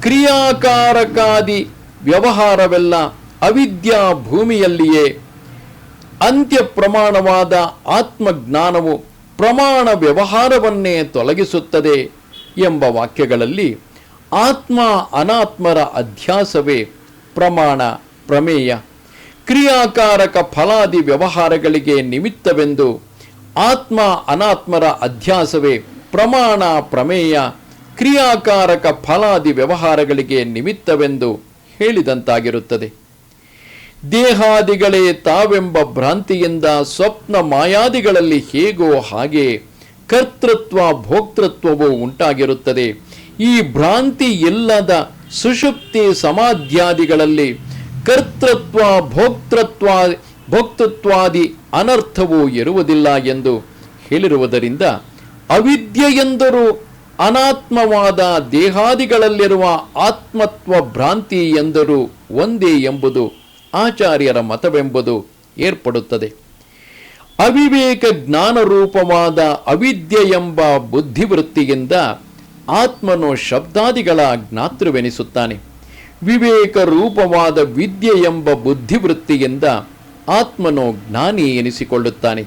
ಕ್ರಿಯಾಕಾರಕಾದಿ ವ್ಯವಹಾರವೆಲ್ಲ ಅವಿದ್ಯಾ ಭೂಮಿಯಲ್ಲಿಯೇ. ಅಂತ್ಯ ಪ್ರಮಾಣವಾದ ಆತ್ಮಜ್ಞಾನವು ಪ್ರಮಾಣ ವ್ಯವಹಾರವನ್ನೇ ತೊಲಗಿಸುತ್ತದೆ ಎಂಬ ವಾಕ್ಯಗಳಲ್ಲಿ ಆತ್ಮ ಅನಾತ್ಮರ ಅಧ್ಯಾಸವೇ ಪ್ರಮಾಣ ಪ್ರಮೇಯ, ಕ್ರಿಯಾಕಾರಕ ಫಲಾದಿ ವ್ಯವಹಾರಗಳಿಗೆ ನಿಮಿತ್ತವೆಂದು ಆತ್ಮ ಅನಾತ್ಮರ ಅಧ್ಯಾಸವೇ ಪ್ರಮಾಣ ಪ್ರಮೇಯ, ಕ್ರಿಯಾಕಾರಕ ಫಲಾದಿ ವ್ಯವಹಾರಗಳಿಗೆ ನಿಮಿತ್ತವೆಂದು ಹೇಳಿದಂತಾಗಿರುತ್ತದೆ. ದೇಹಾದಿಗಳೇ ತಾವೆಂಬ ಭ್ರಾಂತಿಯಿಂದ ಸ್ವಪ್ನ ಮಾಯಾದಿಗಳಲ್ಲಿ ಹೇಗೋ ಹಾಗೆ ಕರ್ತೃತ್ವ ಭೋಕ್ತೃತ್ವವು ಉಂಟಾಗಿರುತ್ತದೆ. ಈ ಭ್ರಾಂತಿ ಇಲ್ಲದ ಸುಷುಪ್ತಿ ಸಮಾಧ್ಯಾದಿಗಳಲ್ಲಿ ಕರ್ತೃತ್ವ ಭೋಕ್ತೃತ್ವಾದಿ ಅನರ್ಥವು ಇರುವುದಿಲ್ಲ ಎಂದು ಹೇಳಿರುವುದರಿಂದ ಅವಿದ್ಯೆಯೆಂದರೂ ಅನಾತ್ಮವಾದ ದೇಹಾದಿಗಳಲ್ಲಿರುವ ಆತ್ಮತ್ವ ಭ್ರಾಂತಿ ಎಂದರೂ ಒಂದೇ ಎಂಬುದು ಆಚಾರ್ಯರ ಮತವೆಂಬುದು ಏರ್ಪಡುತ್ತದೆ. ಅವಿವೇಕ ಜ್ಞಾನರೂಪವಾದ ಅವಿದ್ಯೆ ಎಂಬ ಬುದ್ಧಿವೃತ್ತಿಯಿಂದ ಆತ್ಮನು ಶಬ್ದಾದಿಗಳ ಜ್ಞಾತೃವೆನಿಸುತ್ತಾನೆ. ವಿವೇಕ ರೂಪವಾದ ವಿದ್ಯೆ ಎಂಬ ಬುದ್ಧಿವೃತ್ತಿಯಿಂದ ಆತ್ಮನು ಜ್ಞಾನಿ ಎನಿಸಿಕೊಳ್ಳುತ್ತಾನೆ.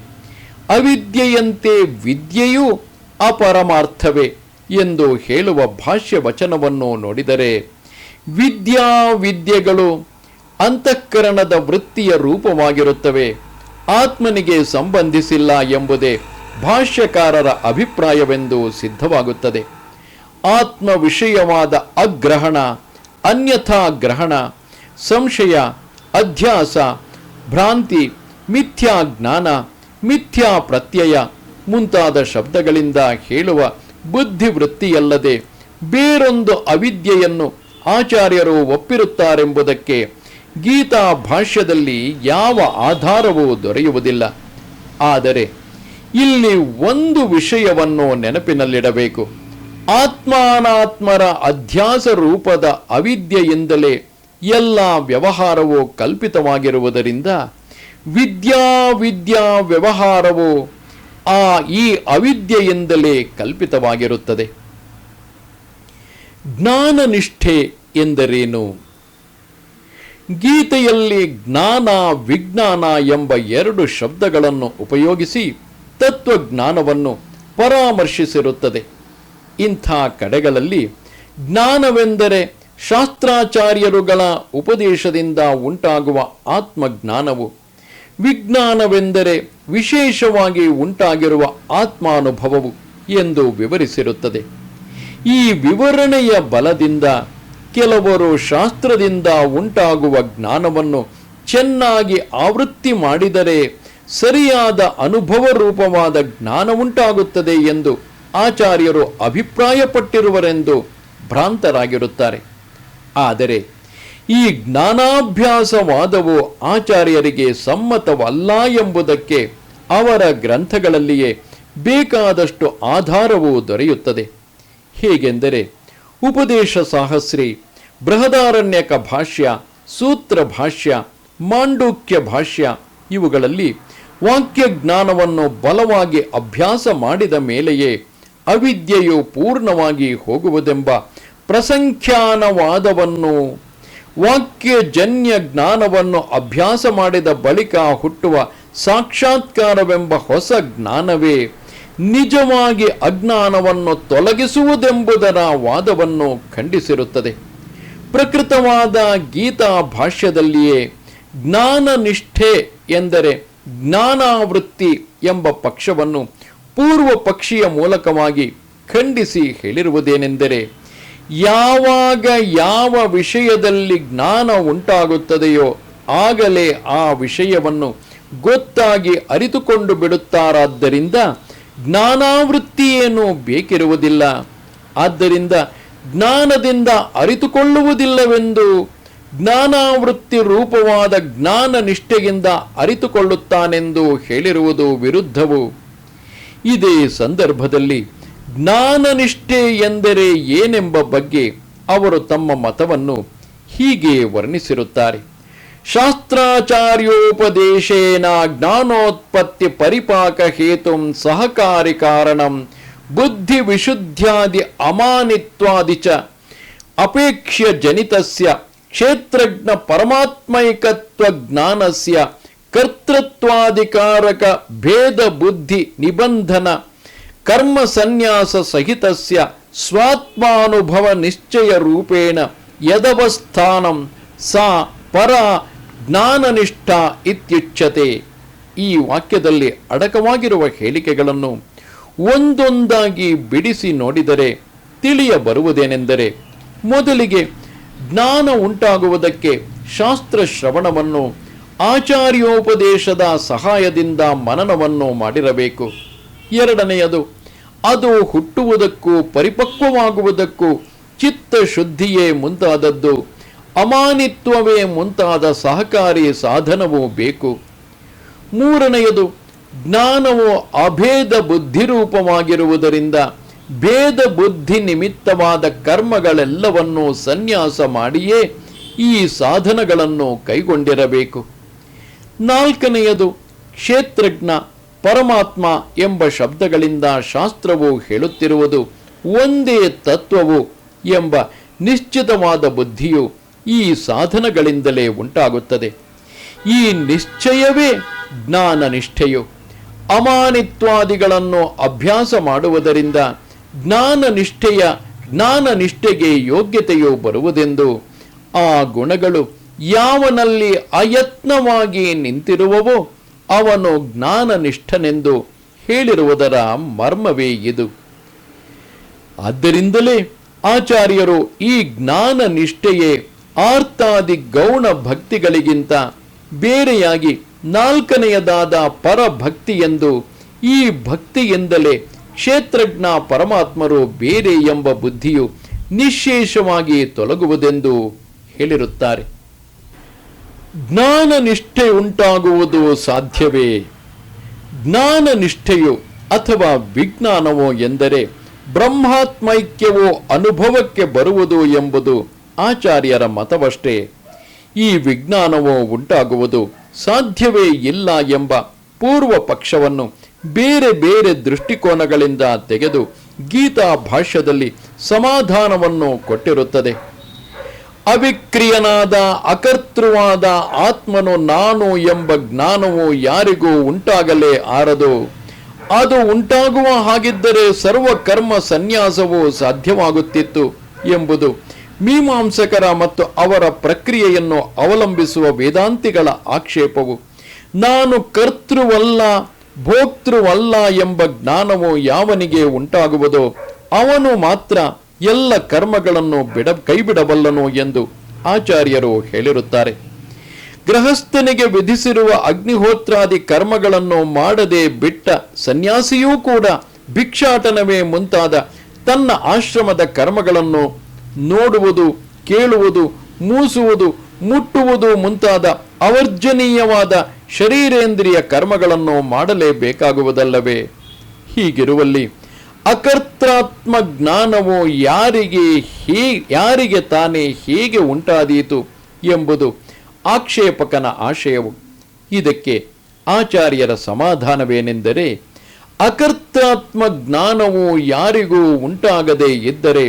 ಅವಿದ್ಯೆಯಂತೆ ವಿದ್ಯೆಯೂ ಅಪರಮಾರ್ಥವೇ ಎಂದು ಹೇಳುವ ಭಾಷ್ಯ ವಚನವನ್ನು ನೋಡಿದರೆ ವಿದ್ಯೆಗಳು ಅಂತಃಕರಣದ ವೃತ್ತಿಯ ರೂಪವಾಗಿರುತ್ತವೆ, ಆತ್ಮನಿಗೆ ಸಂಬಂಧಿಸಿಲ್ಲ ಎಂಬುದೇ ಭಾಷ್ಯಕಾರರ ಅಭಿಪ್ರಾಯವೆಂದು ಸಿದ್ಧವಾಗುತ್ತದೆ. ಆತ್ಮ ವಿಷಯವಾದ ಅಗ್ರಹಣ, ಅನ್ಯಥಾ ಗ್ರಹಣ, ಸಂಶಯ, ಅಧ್ಯಾಸ, ಭ್ರಾಂತಿ, ಮಿಥ್ಯಾಜ್ಞಾನ, ಮಿಥ್ಯಾ ಪ್ರತ್ಯಯ ಮುಂತಾದ ಶಬ್ದಗಳಿಂದ ಹೇಳುವ ಬುದ್ಧಿವೃತ್ತಿಯಲ್ಲದೆ ಬೇರೊಂದು ಅವಿದ್ಯೆಯನ್ನು ಆಚಾರ್ಯರು ಒಪ್ಪಿರುತ್ತಾರೆಂಬುದಕ್ಕೆ ಗೀತಾ ಭಾಷ್ಯದಲ್ಲಿ ಯಾವ ಆಧಾರವೂ ದೊರೆಯುವುದಿಲ್ಲ. ಆದರೆ ಇಲ್ಲಿ ಒಂದು ವಿಷಯವನ್ನು ನೆನಪಿನಲ್ಲಿಡಬೇಕು. ಆತ್ಮಾನಾತ್ಮರ ಅಧ್ಯಾಸ ರೂಪದ ಅವಿದ್ಯೆಯಿಂದಲೇ ಎಲ್ಲ ವ್ಯವಹಾರವೂ ಕಲ್ಪಿತವಾಗಿರುವುದರಿಂದ ವಿದ್ಯಾ ವ್ಯವಹಾರವು ಈ ಅವಿದ್ಯೆಯಿಂದಲೇ ಕಲ್ಪಿತವಾಗಿರುತ್ತದೆ. ಜ್ಞಾನನಿಷ್ಠೆ ಎಂದರೇನು? ಗೀತೆಯಲ್ಲಿ ಜ್ಞಾನ, ವಿಜ್ಞಾನ ಎಂಬ ಎರಡು ಶಬ್ದಗಳನ್ನು ಉಪಯೋಗಿಸಿ ತತ್ವಜ್ಞಾನವನ್ನು ಪರಾಮರ್ಶಿಸಿರುತ್ತದೆ. ಇಂಥ ಕಡೆಗಳಲ್ಲಿ ಜ್ಞಾನವೆಂದರೆ ಶಾಸ್ತ್ರಾಚಾರ್ಯರುಗಳ ಉಪದೇಶದಿಂದ ಉಂಟಾಗುವ ಆತ್ಮಜ್ಞಾನವು, ವಿಜ್ಞಾನವೆಂದರೆ ವಿಶೇಷವಾಗಿ ಉಂಟಾಗಿರುವ ಆತ್ಮಾನುಭವವು ಎಂದು ವಿವರಿಸಿರುತ್ತದೆ. ಈ ವಿವರಣೆಯ ಬಲದಿಂದ ಕೆಲವರು ಶಾಸ್ತ್ರದಿಂದ ಉಂಟಾಗುವ ಜ್ಞಾನವನ್ನು ಚೆನ್ನಾಗಿ ಆವೃತ್ತಿ ಮಾಡಿದರೆ ಸರಿಯಾದ ಅನುಭವ ರೂಪವಾದ ಜ್ಞಾನ ಉಂಟಾಗುತ್ತದೆ ಎಂದು ಆಚಾರ್ಯರು ಅಭಿಪ್ರಾಯಪಟ್ಟಿರುವರೆಂದು ಭ್ರಾಂತರಾಗಿರುತ್ತಾರೆ. ಆದರೆ ಈ ಜ್ಞಾನಾಭ್ಯಾಸವಾದವು ಆಚಾರ್ಯರಿಗೆ ಸಮ್ಮತವಲ್ಲ ಎಂಬುದಕ್ಕೆ ಅವರ ಗ್ರಂಥಗಳಲ್ಲಿಯೇ ಬೇಕಾದಷ್ಟು ಆಧಾರವೂ ದೊರೆಯುತ್ತದೆ. ಹೇಗೆಂದರೆ ಉಪದೇಶ ಸಾಹಸ್ರಿ, ಬೃಹದಾರಣ್ಯಕ ಭಾಷ್ಯ, ಸೂತ್ರ ಭಾಷ್ಯ, ಮಾಂಡೂಕ್ಯ ಭಾಷ್ಯ ಇವುಗಳಲ್ಲಿ ವಾಕ್ಯ ಜ್ಞಾನವನ್ನು ಬಲವಾಗಿ ಅಭ್ಯಾಸ ಮಾಡಿದ ಮೇಲೆಯೇ ಅವಿದ್ಯೆಯು ಪೂರ್ಣವಾಗಿ ಹೋಗುವುದೆಂಬ ಪ್ರಸಂಖ್ಯಾನವಾದವನ್ನು, ವಾಕ್ಯಜನ್ಯ ಜ್ಞಾನವನ್ನು ಅಭ್ಯಾಸ ಮಾಡಿದ ಬಳಿಕ ಹುಟ್ಟುವ ಸಾಕ್ಷಾತ್ಕಾರವೆಂಬ ಹೊಸ ಜ್ಞಾನವೇ ನಿಜವಾಗಿ ಅಜ್ಞಾನವನ್ನು ತೊಲಗಿಸುವುದೆಂಬುದರ ವಾದವನ್ನು ಖಂಡಿಸಿರುತ್ತದೆ. ಪ್ರಕೃತವಾದ ಗೀತಾ ಭಾಷ್ಯದಲ್ಲಿಯೇ ಜ್ಞಾನನಿಷ್ಠೆ ಎಂದರೆ ಜ್ಞಾನಾವೃತ್ತಿ ಎಂಬ ಪಕ್ಷವನ್ನು ಪೂರ್ವ ಪಕ್ಷಿಯ ಮೂಲಕವಾಗಿ ಖಂಡಿಸಿ ಹೇಳಿರುವುದೇನೆಂದರೆ, ಯಾವಾಗ ಯಾವ ವಿಷಯದಲ್ಲಿ ಜ್ಞಾನ ಉಂಟಾಗುತ್ತದೆಯೋ ಆಗಲೇ ಆ ವಿಷಯವನ್ನು ಗೊತ್ತಾಗಿ ಅರಿತುಕೊಂಡು ಬಿಡುತ್ತಾರಾದ್ದರಿಂದ ಜ್ಞಾನಾವೃತ್ತಿಯೇನೂ ಬೇಕಿರುವುದಿಲ್ಲ. ಆದ್ದರಿಂದ ಜ್ಞಾನದಿಂದ ಅರಿತುಕೊಳ್ಳುವುದಿಲ್ಲವೆಂದು ಜ್ಞಾನಾವೃತ್ತಿ ರೂಪವಾದ ಜ್ಞಾನ ನಿಷ್ಠೆಯಿಂದ ಅರಿತುಕೊಳ್ಳುತ್ತಾನೆಂದು ಹೇಳಿರುವುದು ವಿರುದ್ಧವು. ಇದೇ ಸಂದರ್ಭದಲ್ಲಿ ಜ್ಞಾನನಿಷ್ಠೆ ಎಂದರೆ ಏನೆಂಬ ಬಗ್ಗೆ ಅವರು ತಮ್ಮ ಮತವನ್ನು ಹೀಗೆ ವರ್ಣಿಸಿರುತ್ತಾರೆ. ಶಾಸ್ತ್ರಾಚಾರ್ಯೋಪದೇಶೇನ ಜ್ಞಾನೋತ್ಪತ್ತಿ ಪರಿಪಾಕ ಹೇತುಂ ಸಹಕಾರಿ ಕಾರಣಂ ಬುದ್ಧಿ ವಿಶುದ್ಧ್ಯಾದಿ ಅಮಾನಿತ್ವಾದಿ ಚ ಅಪೇಕ್ಷ್ಯ ಜನಿತಸ್ಯ ಕ್ಷೇತ್ರಜ್ಞ ಪರಮಾತ್ಮೈಕತ್ವ ಜ್ಞಾನಸ್ಯ ಕರ್ತೃತ್ವಾಧಿಕಾರಕ ಭೇದ ಬುದ್ಧಿ ನಿಬಂಧನ ಕರ್ಮ ಸನ್ಯಾಸ ಸಹಿತಸ್ಯ ಸ್ವಾತ್ಮಾನುಭವ ನಿಶ್ಚಯ ರೂಪೇಣ ಯದವಸ್ಥಾನಂ ಸಾ ಪರ ಜ್ಞಾನನಿಷ್ಠ ಇತ್ಯುಚ್ಯತೆ. ಈ ವಾಕ್ಯದಲ್ಲಿ ಅಡಕವಾಗಿರುವ ಹೇಳಿಕೆಗಳನ್ನು ಒಂದೊಂದಾಗಿ ಬಿಡಿಸಿ ನೋಡಿದರೆ ತಿಳಿಯ ಬರುವುದೇನೆಂದರೆ, ಮೊದಲಿಗೆ ಜ್ಞಾನ ಉಂಟಾಗುವುದಕ್ಕೆ ಶಾಸ್ತ್ರ ಶ್ರವಣವನ್ನು, ಆಚಾರ್ಯೋಪದೇಶದ ಸಹಾಯದಿಂದ ಮನನವನ್ನು ಮಾಡಿರಬೇಕು. ಎರಡನೆಯದು, ಅದು ಹುಟ್ಟುವುದಕ್ಕೂ ಪರಿಪಕ್ವವಾಗುವುದಕ್ಕೂ ಚಿತ್ತಶುದ್ಧಿಯೇ ಮುಂತಾದದ್ದು, ಅಮಾನಿತ್ವವೇ ಮುಂತಾದ ಸಹಕಾರಿ ಸಾಧನವೂ ಬೇಕು. ಮೂರನೆಯದು, ಜ್ಞಾನವು ಅಭೇದ ಬುದ್ಧಿರೂಪವಾಗಿರುವುದರಿಂದ ಭೇದ ಬುದ್ಧಿ ನಿಮಿತ್ತವಾದ ಕರ್ಮಗಳೆಲ್ಲವನ್ನೂ ಸನ್ಯಾಸ ಮಾಡಿಯೇ ಈ ಸಾಧನಗಳನ್ನು ಕೈಗೊಂಡಿರಬೇಕು. ನಾಲ್ಕನೆಯದು, ಕ್ಷೇತ್ರಜ್ಞ ಪರಮಾತ್ಮ ಎಂಬ ಶಬ್ದಗಳಿಂದ ಶಾಸ್ತ್ರವು ಹೇಳುತ್ತಿರುವುದು ಒಂದೇ ತತ್ವವು ಎಂಬ ನಿಶ್ಚಿತವಾದ ಬುದ್ಧಿಯು ಈ ಸಾಧನಗಳಿಂದಲೇ ಉಂಟಾಗುತ್ತದೆ. ಈ ನಿಶ್ಚಯವೇ ಜ್ಞಾನ ನಿಷ್ಠೆಯು. ಅಮಾನಿತ್ವಾದಿಗಳನ್ನು ಅಭ್ಯಾಸ ಮಾಡುವುದರಿಂದ ಜ್ಞಾನನಿಷ್ಠೆಗೆ ಯೋಗ್ಯತೆಯು ಬರುವುದೆಂದು, ಆ ಗುಣಗಳು ಯಾವನಲ್ಲಿ ಅಯತ್ನವಾಗಿ ನಿಂತಿರುವವೋ ಅವನು ಜ್ಞಾನನಿಷ್ಠನೆಂದು ಹೇಳಿರುವುದರ ಮರ್ಮವೇ ಇದು. ಆದ್ದರಿಂದಲೇ ಆಚಾರ್ಯರು ಈ ಜ್ಞಾನನಿಷ್ಠೆಯೇ ಆರ್ತಾದಿ ಗೌಣ ಭಕ್ತಿಗಳಿಗಿಂತ ಬೇರೆಯಾಗಿ ನಾಲ್ಕನೆಯದಾದ ಪರಭಕ್ತಿ ಎಂದು, ಈ ಭಕ್ತಿಯಿಂದಲೇ ಕ್ಷೇತ್ರಜ್ಞ ಪರಮಾತ್ಮರು ಬೇರೆ ಎಂಬ ಬುದ್ಧಿಯು ನಿಶ್ಶೇಷವಾಗಿ ತೊಲಗುವುದೆಂದು ಹೇಳಿರುತ್ತಾರೆ. ಜ್ಞಾನನಿಷ್ಠೆ ಉಂಟಾಗುವುದು ಸಾಧ್ಯವೇ? ಜ್ಞಾನನಿಷ್ಠೆಯು ಅಥವಾ ವಿಜ್ಞಾನವೋ ಎಂದರೆ ಬ್ರಹ್ಮಾತ್ಮೈಕ್ಯವೋ ಅನುಭವಕ್ಕೆ ಬರುವುದು ಎಂಬುದು ಆಚಾರ್ಯರ ಮತವಷ್ಟೇ. ಈ ವಿಜ್ಞಾನವೋ ಉಂಟಾಗುವುದು ಸಾಧ್ಯವೇ ಇಲ್ಲ ಎಂಬ ಪೂರ್ವ ಪಕ್ಷವನ್ನು ಬೇರೆ ಬೇರೆ ದೃಷ್ಟಿಕೋನಗಳಿಂದ ತೆಗೆದು ಗೀತಾ ಭಾಷ್ಯದಲ್ಲಿ ಸಮಾಧಾನವನ್ನು ಕೊಟ್ಟಿರುತ್ತದೆ. ಅವಿಕ್ರಿಯನಾದ ಅಕರ್ತೃವಾದ ಆತ್ಮನು ನಾನು ಎಂಬ ಜ್ಞಾನವು ಯಾರಿಗೂ ಉಂಟಾಗಲೇ ಆರದು. ಅದು ಉಂಟಾಗುವ ಹಾಗಿದ್ದರೆ ಸರ್ವಕರ್ಮ ಸನ್ಯಾಸವು ಸಾಧ್ಯವಾಗುತ್ತಿತ್ತು ಎಂಬುದು ಮೀಮಾಂಸಕರ ಮತ್ತು ಅವರ ಪ್ರಕ್ರಿಯೆಯನ್ನು ಅವಲಂಬಿಸುವ ವೇದಾಂತಿಗಳ ಆಕ್ಷೇಪವು. ನಾನು ಕರ್ತೃವಲ್ಲ ಭೋಕ್ತೃವಲ್ಲ ಎಂಬ ಜ್ಞಾನವು ಯಾವನಿಗೆ ಉಂಟಾಗುವುದೋ ಅವನು ಮಾತ್ರ ಎಲ್ಲ ಕರ್ಮಗಳನ್ನು ಕೈಬಿಡಬಲ್ಲನು ಎಂದು ಆಚಾರ್ಯರು ಹೇಳಿರುತ್ತಾರೆ. ಗೃಹಸ್ಥನಿಗೆ ವಿಧಿಸಿರುವ ಅಗ್ನಿಹೋತ್ರಾದಿ ಕರ್ಮಗಳನ್ನು ಮಾಡದೆ ಬಿಟ್ಟ ಸನ್ಯಾಸಿಯೂ ಕೂಡ ಭಿಕ್ಷಾಟನವೇ ಮುಂತಾದ ತನ್ನ ಆಶ್ರಮದ ಕರ್ಮಗಳನ್ನು ನೋಡುವುದು, ಕೇಳುವುದು, ಮೂಸುವುದು, ಮುಟ್ಟುವುದು ಮುಂತಾದ ಅವರ್ಜನೀಯವಾದ ಶರೀರೇಂದ್ರಿಯ ಕರ್ಮಗಳನ್ನು ಮಾಡಲೇಬೇಕಾಗುವುದಲ್ಲವೇ? ಹೀಗಿರುವಲ್ಲಿ ಅಕರ್ತಾತ್ಮ ಜ್ಞಾನವು ಯಾರಿಗೆ ತಾನೇ ಹೇಗೆ ಉಂಟಾದೀತು ಎಂಬುದು ಆಕ್ಷೇಪಕನ ಆಶಯವು. ಇದಕ್ಕೆ ಆಚಾರ್ಯರ ಸಮಾಧಾನವೇನೆಂದರೆ, ಅಕರ್ತಾತ್ಮ ಜ್ಞಾನವು ಯಾರಿಗೂ ಉಂಟಾಗದೇ ಇದ್ದರೆ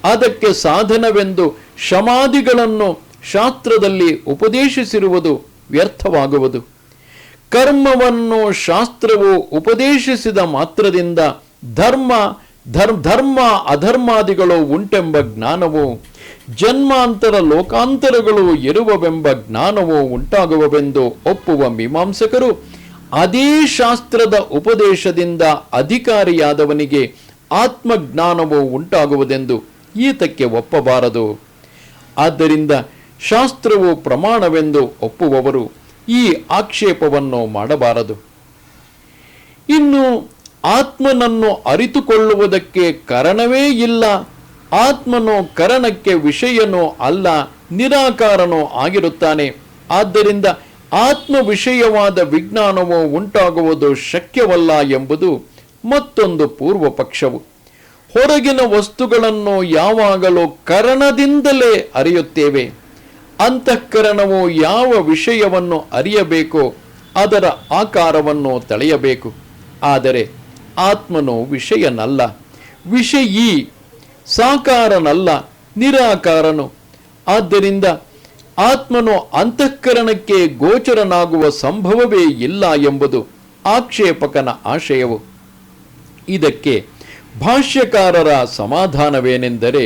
ಅದಕ್ಕೆ ಸಾಧನವೆಂದು ಶಮಾದಿಗಳನ್ನು ಶಾಸ್ತ್ರದಲ್ಲಿ ಉಪದೇಶಿಸಿರುವುದು ವ್ಯರ್ಥವಾಗುವುದು. ಕರ್ಮವನ್ನು ಶಾಸ್ತ್ರವು ಉಪದೇಶಿಸಿದ ಮಾತ್ರದಿಂದ ಧರ್ಮ ಅಧರ್ಮಾದಿಗಳು ಉಂಟೆಂಬ ಜ್ಞಾನವು, ಜನ್ಮಾಂತರ ಲೋಕಾಂತರಗಳು ಇರುವವೆಂಬ ಜ್ಞಾನವು ಉಂಟಾಗುವವೆಂದು ಒಪ್ಪುವ ಮೀಮಾಂಸಕರು ಅದೇ ಶಾಸ್ತ್ರದ ಉಪದೇಶದಿಂದ ಅಧಿಕಾರಿಯಾದವನಿಗೆ ಆತ್ಮಜ್ಞಾನವು ಉಂಟಾಗುವುದೆಂದು ಈತಕ್ಕೆ ಒಪ್ಪಬಾರದು. ಆದ್ದರಿಂದ ಶಾಸ್ತ್ರವು ಪ್ರಮಾಣವೆಂದು ಒಪ್ಪುವವರು ಈ ಆಕ್ಷೇಪವನ್ನು ಮಾಡಬಾರದು. ಇನ್ನು ಆತ್ಮನನ್ನು ಅರಿತುಕೊಳ್ಳುವುದಕ್ಕೆ ಕಾರಣವೇ ಇಲ್ಲ, ಆತ್ಮನು ಕರಣಕ್ಕೆ ವಿಷಯನೋ ಅಲ್ಲ, ನಿರಾಕಾರನೋ ಆಗಿರುತ್ತಾನೆ, ಆದ್ದರಿಂದ ಆತ್ಮ ವಿಷಯವಾದ ವಿಜ್ಞಾನವು ಉಂಟಾಗುವುದು ಶಕ್ಯವಲ್ಲ ಎಂಬುದು ಮತ್ತೊಂದು ಪೂರ್ವ ಪಕ್ಷವು. ಹೊರಗಿನ ವಸ್ತುಗಳನ್ನು ಯಾವಾಗಲೂ ಕರಣದಿಂದಲೇ ಅರಿಯುತ್ತೇವೆ. ಅಂತಃಕರಣವು ಯಾವ ವಿಷಯವನ್ನು ಅರಿಯಬೇಕೋ ಅದರ ಆಕಾರವನ್ನು ತಳೆಯಬೇಕು. ಆದರೆ ಆತ್ಮನು ವಿಷಯನಲ್ಲ, ವಿಷಯೀ, ಸಾಕಾರನಲ್ಲ, ನಿರಾಕಾರನು. ಆದ್ದರಿಂದ ಆತ್ಮನು ಅಂತಃಕರಣಕ್ಕೆ ಗೋಚರನಾಗುವ ಸಂಭವವೇ ಇಲ್ಲ ಎಂಬುದು ಆಕ್ಷೇಪಕನ ಆಶಯವು. ಇದಕ್ಕೆ ಭಾಷ್ಯಕಾರರ ಸಮಾಧಾನವೇನೆಂದರೆ,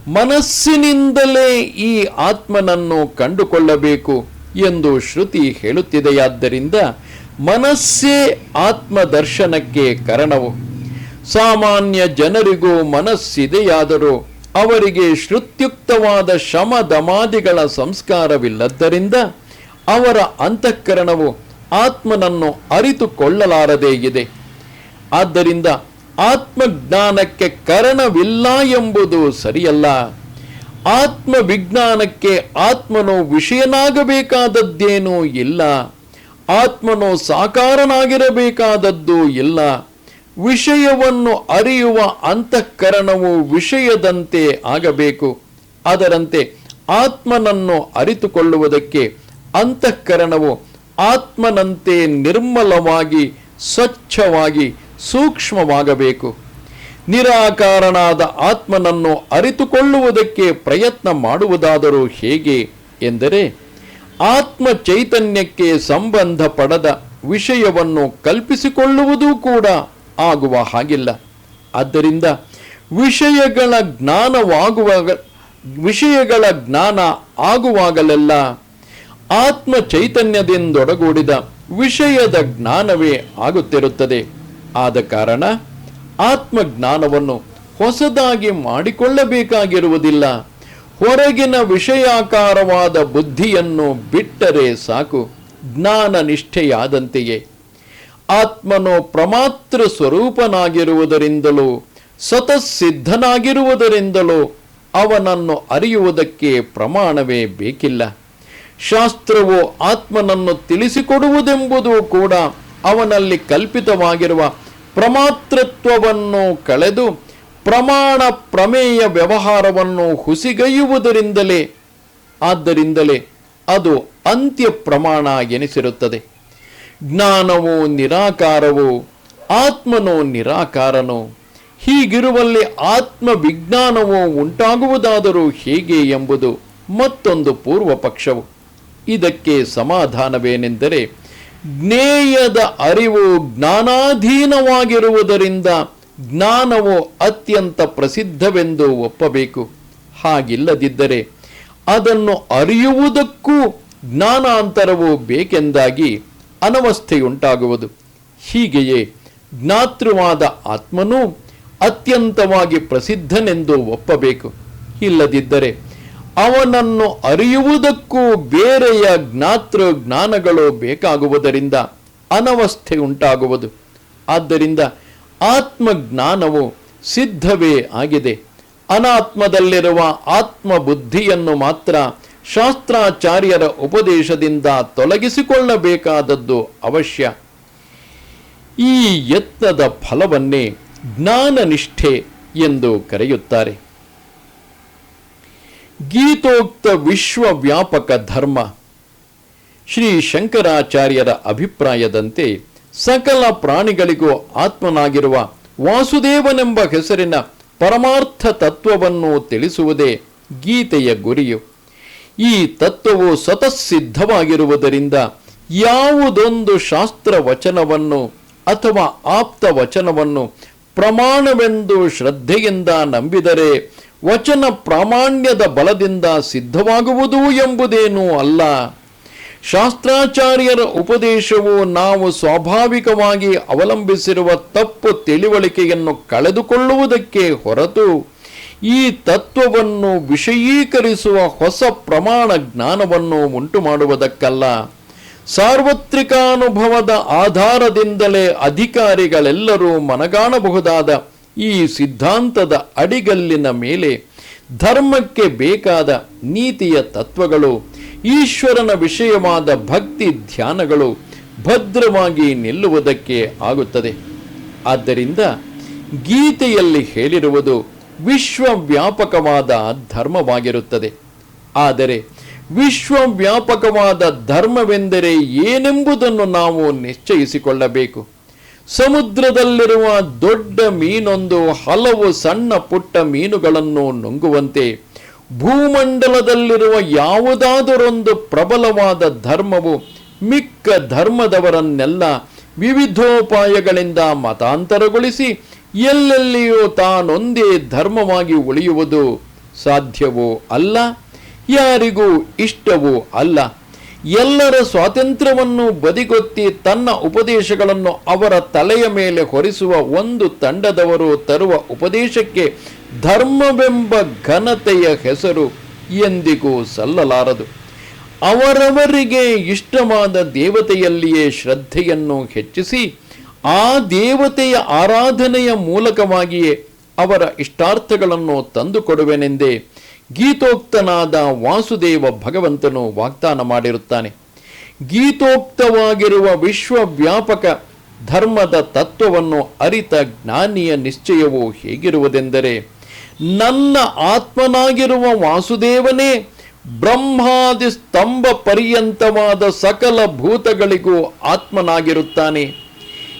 ಮನಸ್ಸಿನಿಂದಲೇ ಈ ಆತ್ಮನನ್ನು ಕಂಡುಕೊಳ್ಳಬೇಕು ಎಂದು ಶ್ರುತಿ ಹೇಳುತ್ತಿದೆಯಾದ್ದರಿಂದ ಮನಸ್ಸೇ ಆತ್ಮದರ್ಶನಕ್ಕೆ ಕಾರಣವು. ಸಾಮಾನ್ಯ ಜನರಿಗೂ ಮನಸ್ಸಿದೆಯಾದರೂ ಅವರಿಗೆ ಶ್ರುತ್ಯುಕ್ತವಾದ ಶಮದಮಾದಿಗಳ ಸಂಸ್ಕಾರವಿಲ್ಲದ್ದರಿಂದ ಅವರ ಅಂತಃಕರಣವು ಆತ್ಮನನ್ನು ಅರಿತುಕೊಳ್ಳಲಾರದೇ ಇದೆ. ಆದ್ದರಿಂದ ಆತ್ಮಜ್ಞಾನಕ್ಕೆ ಕಾರಣವಿಲ್ಲ ಎಂಬುದು ಸರಿಯಲ್ಲ. ಆತ್ಮವಿಜ್ಞಾನಕ್ಕೆ ಆತ್ಮನು ವಿಷಯನಾಗಬೇಕಾದದ್ದೇನೂ ಇಲ್ಲ, ಆತ್ಮನು ಸಾಕಾರನಾಗಿರಬೇಕಾದದ್ದೂ ಇಲ್ಲ. ವಿಷಯವನ್ನು ಅರಿಯುವ ಅಂತಃಕರಣವು ವಿಷಯದಂತೆ ಆಗಬೇಕು. ಅದರಂತೆ ಆತ್ಮನನ್ನು ಅರಿತುಕೊಳ್ಳುವುದಕ್ಕೆ ಅಂತಃಕರಣವು ಆತ್ಮನಂತೆ ನಿರ್ಮಲವಾಗಿ, ಸ್ವಚ್ಛವಾಗಿ, ಸೂಕ್ಷ್ಮವಾಗಬೇಕು. ನಿರಾಕಾರನಾದ ಆತ್ಮನನ್ನು ಅರಿತುಕೊಳ್ಳುವುದಕ್ಕೆ ಪ್ರಯತ್ನ ಮಾಡುವುದಾದರೂ ಹೇಗೆ ಎಂದರೆ, ಆತ್ಮ ಚೈತನ್ಯಕ್ಕೆ ಸಂಬಂಧಪಡದ ವಿಷಯವನ್ನು ಕಲ್ಪಿಸಿಕೊಳ್ಳುವುದೂ ಕೂಡ ಆಗುವ ಹಾಗಿಲ್ಲ. ಆದ್ದರಿಂದ ವಿಷಯಗಳ ಜ್ಞಾನ ಆಗುವಾಗಲೆಲ್ಲ ಆತ್ಮ ಚೈತನ್ಯದಿಂದೊಡಗೂಡಿದ ವಿಷಯದ ಜ್ಞಾನವೇ ಆಗುತ್ತಿರುತ್ತದೆ. ಆದ ಕಾರಣ ಆತ್ಮಜ್ಞಾನವನ್ನು ಹೊಸದಾಗಿ ಮಾಡಿಕೊಳ್ಳಬೇಕಾಗಿರುವುದಿಲ್ಲ. ಹೊರಗಿನ ವಿಷಯಾಕಾರವಾದ ಬುದ್ಧಿಯನ್ನು ಬಿಟ್ಟರೆ ಸಾಕು. ಜ್ಞಾನ ನಿಷ್ಠೆಯಾದಂತೆಯೇ ಆತ್ಮನು ಪ್ರಮಾತೃ ಸ್ವರೂಪನಾಗಿರುವುದರಿಂದಲೂ ಸ್ವತಃಸಿದ್ಧನಾಗಿರುವುದರಿಂದಲೂ ಅವನನ್ನು ಅರಿಯುವುದಕ್ಕೆ ಪ್ರಮಾಣವೇ ಬೇಕಿಲ್ಲ. ಶಾಸ್ತ್ರವು ಆತ್ಮನನ್ನು ತಿಳಿಸಿಕೊಡುವುದೆಂಬುದು ಕೂಡ ಅವನಲ್ಲಿ ಕಲ್ಪಿತವಾಗಿರುವ ಪ್ರಮಾತೃತ್ವವನ್ನು ಕಳೆದು ಪ್ರಮಾಣ ಪ್ರಮೇಯ ವ್ಯವಹಾರವನ್ನು ಹುಸಿಗೈಯುವುದರಿಂದಲೇ. ಆದ್ದರಿಂದಲೇ ಅದು ಅಂತ್ಯ ಪ್ರಮಾಣ ಎನಿಸಿರುತ್ತದೆ. ಜ್ಞಾನವು ನಿರಾಕಾರವು, ಆತ್ಮನು ನಿರಾಕಾರನು. ಹೀಗಿರುವಲ್ಲಿ ಆತ್ಮ ವಿಜ್ಞಾನವು ಉಂಟಾಗುವುದಾದರೂ ಹೇಗೆ ಎಂಬುದು ಮತ್ತೊಂದು ಪೂರ್ವ ಪಕ್ಷವು. ಇದಕ್ಕೆ ಸಮಾಧಾನವೇನೆಂದರೆ, ಜ್ಞೇಯದ ಅರಿವು ಜ್ಞಾನಾಧೀನವಾಗಿರುವುದರಿಂದ ಜ್ಞಾನವು ಅತ್ಯಂತ ಪ್ರಸಿದ್ಧವೆಂದು ಒಪ್ಪಬೇಕು. ಹಾಗಿಲ್ಲದಿದ್ದರೆ ಅದನ್ನು ಅರಿಯುವುದಕ್ಕೂ ಜ್ಞಾನಾಂತರವು ಬೇಕೆಂದಾಗಿ ಅನವಸ್ಥೆಯುಂಟಾಗುವುದು. ಹೀಗೆಯೇ ಜ್ಞಾತೃವಾದ ಆತ್ಮನೂ ಅತ್ಯಂತವಾಗಿ ಪ್ರಸಿದ್ಧನೆಂದು ಒಪ್ಪಬೇಕು. ಇಲ್ಲದಿದ್ದರೆ ಅವನನ್ನು ಅರಿಯುವುದಕ್ಕೂ ಬೇರೆಯ ಜ್ಞಾತೃ ಜ್ಞಾನಗಳು ಬೇಕಾಗುವುದರಿಂದ ಅನವಸ್ಥೆ ಉಂಟಾಗುವುದು. ಆದ್ದರಿಂದ ಆತ್ಮಜ್ಞಾನವು ಸಿದ್ಧವೇ ಆಗಿದೆ. ಅನಾತ್ಮದಲ್ಲಿರುವ ಆತ್ಮಬುದ್ಧಿಯನ್ನು ಮಾತ್ರ ಶಾಸ್ತ್ರಾಚಾರ್ಯರ ಉಪದೇಶದಿಂದ ತೊಲಗಿಸಿಕೊಳ್ಳಬೇಕಾದದ್ದು ಅವಶ್ಯ. ಈ ಯತ್ನದ ಫಲವನ್ನೇ ಜ್ಞಾನನಿಷ್ಠೆ ಎಂದು ಕರೆಯುತ್ತಾರೆ. ಗೀತೋಕ್ತ ವಿಶ್ವವ್ಯಾಪಕ ಧರ್ಮ. ಶ್ರೀ ಶಂಕರಾಚಾರ್ಯರ ಅಭಿಪ್ರಾಯದಂತೆ ಸಕಲ ಪ್ರಾಣಿಗಳಿಗೂ ಆತ್ಮನಾಗಿರುವ ವಾಸುದೇವನೆಂಬ ಹೆಸರಿನ ಪರಮಾರ್ಥ ತತ್ವವನ್ನು ತಿಳಿಸುವುದೇ ಗೀತೆಯ ಗುರಿಯು. ಈ ತತ್ವವು ಸ್ವತಃಸಿದ್ಧವಾಗಿರುವುದರಿಂದ ಯಾವುದೊಂದು ಶಾಸ್ತ್ರ ವಚನವನ್ನು ಅಥವಾ ಆಪ್ತ ವಚನವನ್ನು ಪ್ರಮಾಣವೆಂದು ಶ್ರದ್ಧೆಯಿಂದ ನಂಬಿದರೆ ವಚನ ಪ್ರಾಮಾಣ್ಯದ ಬಲದಿಂದ ಸಿದ್ಧವಾಗುವುದು ಎಂಬುದೇನೂ ಅಲ್ಲ. ಶಾಸ್ತ್ರಾಚಾರ್ಯರ ಉಪದೇಶವು ನಾವು ಸ್ವಾಭಾವಿಕವಾಗಿ ಅವಲಂಬಿಸಿರುವ ತಪ್ಪು ತಿಳಿವಳಿಕೆಯನ್ನು ಕಳೆದುಕೊಳ್ಳುವುದಕ್ಕೆ ಹೊರತು ಈ ತತ್ವವನ್ನು ವಿಷಯೀಕರಿಸುವ ಹೊಸ ಪ್ರಮಾಣ ಜ್ಞಾನವನ್ನು ಉಂಟು ಮಾಡುವುದಕ್ಕಲ್ಲ. ಸಾರ್ವತ್ರಿಕಾನುಭವದ ಆಧಾರದಿಂದಲೇ ಅಧಿಕಾರಿಗಳೆಲ್ಲರೂ ಮನಗಾಣಬಹುದಾದ ಈ ಸಿದ್ಧಾಂತದ ಅಡಿಗಲ್ಲಿನ ಮೇಲೆ ಧರ್ಮಕ್ಕೆ ಬೇಕಾದ ನೀತಿಯ ತತ್ವಗಳು, ಈಶ್ವರನ ವಿಷಯವಾದ ಭಕ್ತಿ ಧ್ಯಾನಗಳು ಭದ್ರವಾಗಿ ನಿಲ್ಲುವುದಕ್ಕೆ ಆಗುತ್ತದೆ. ಆದ್ದರಿಂದ ಗೀತೆಯಲ್ಲಿ ಹೇಳಿರುವುದು ವಿಶ್ವವ್ಯಾಪಕವಾದ ಧರ್ಮವಾಗಿರುತ್ತದೆ. ಆದರೆ ವಿಶ್ವವ್ಯಾಪಕವಾದ ಧರ್ಮವೆಂದರೆ ಏನೆಂಬುದನ್ನು ನಾವು ನಿಶ್ಚಯಿಸಿಕೊಳ್ಳಬೇಕು. ಸಮುದ್ರದಲ್ಲಿರುವ ದೊಡ್ಡ ಮೀನೊಂದು ಹಲವು ಸಣ್ಣ ಪುಟ್ಟ ಮೀನುಗಳನ್ನು ನುಂಗುವಂತೆ ಭೂಮಂಡಲದಲ್ಲಿರುವ ಯಾವುದಾದರೊಂದು ಪ್ರಬಲವಾದ ಧರ್ಮವು ಮಿಕ್ಕ ಧರ್ಮದವರನ್ನೆಲ್ಲ ವಿವಿಧೋಪಾಯಗಳಿಂದ ಮತಾಂತರಗೊಳಿಸಿ ಎಲ್ಲೆಲ್ಲಿಯೂ ತಾನೊಂದೇ ಧರ್ಮವಾಗಿ ಉಳಿಯುವುದು ಸಾಧ್ಯವೂ ಅಲ್ಲ, ಯಾರಿಗೂ ಇಷ್ಟವೂ ಅಲ್ಲ. ಎಲ್ಲರ ಸ್ವಾತಂತ್ರ್ಯವನ್ನು ಬದಿಗೊತ್ತಿ ತನ್ನ ಉಪದೇಶಗಳನ್ನು ಅವರ ತಲೆಯ ಮೇಲೆ ಹೊರಿಸುವ ಒಂದು ತಂಡದವರು ತರುವ ಉಪದೇಶಕ್ಕೆ ಧರ್ಮವೆಂಬ ಘನತೆಯ ಹೆಸರು ಎಂದಿಗೂ ಸಲ್ಲಲಾರದು. ಅವರವರಿಗೆ ಇಷ್ಟವಾದ ದೇವತೆಯಲ್ಲಿಯೇ ಶ್ರದ್ಧೆಯನ್ನು ಹೆಚ್ಚಿಸಿ ಆ ದೇವತೆಯ ಆರಾಧನೆಯ ಮೂಲಕವಾಗಿಯೇ ಅವರ ಇಷ್ಟಾರ್ಥಗಳನ್ನು ತಂದುಕೊಡುವೆನೆಂದೇ ಗೀತೋಕ್ತನಾದ ವಾಸುದೇವ ಭಗವಂತನು ವಾಗ್ದಾನ ಮಾಡಿರುತ್ತಾನೆ. ಗೀತೋಕ್ತವಾಗಿರುವ ವಿಶ್ವವ್ಯಾಪಕ ಧರ್ಮದ ತತ್ವವನ್ನು ಅರಿತ ಜ್ಞಾನಿಯ ನಿಶ್ಚಯವು ಹೇಗಿರುವುದೆಂದರೆ, ನನ್ನ ಆತ್ಮನಾಗಿರುವ ವಾಸುದೇವನೇ ಬ್ರಹ್ಮಾದಿ ಸ್ತಂಭ ಪರ್ಯಂತವಾದ ಸಕಲ ಭೂತಗಳಿಗೂ ಆತ್ಮನಾಗಿರುತ್ತಾನೆ.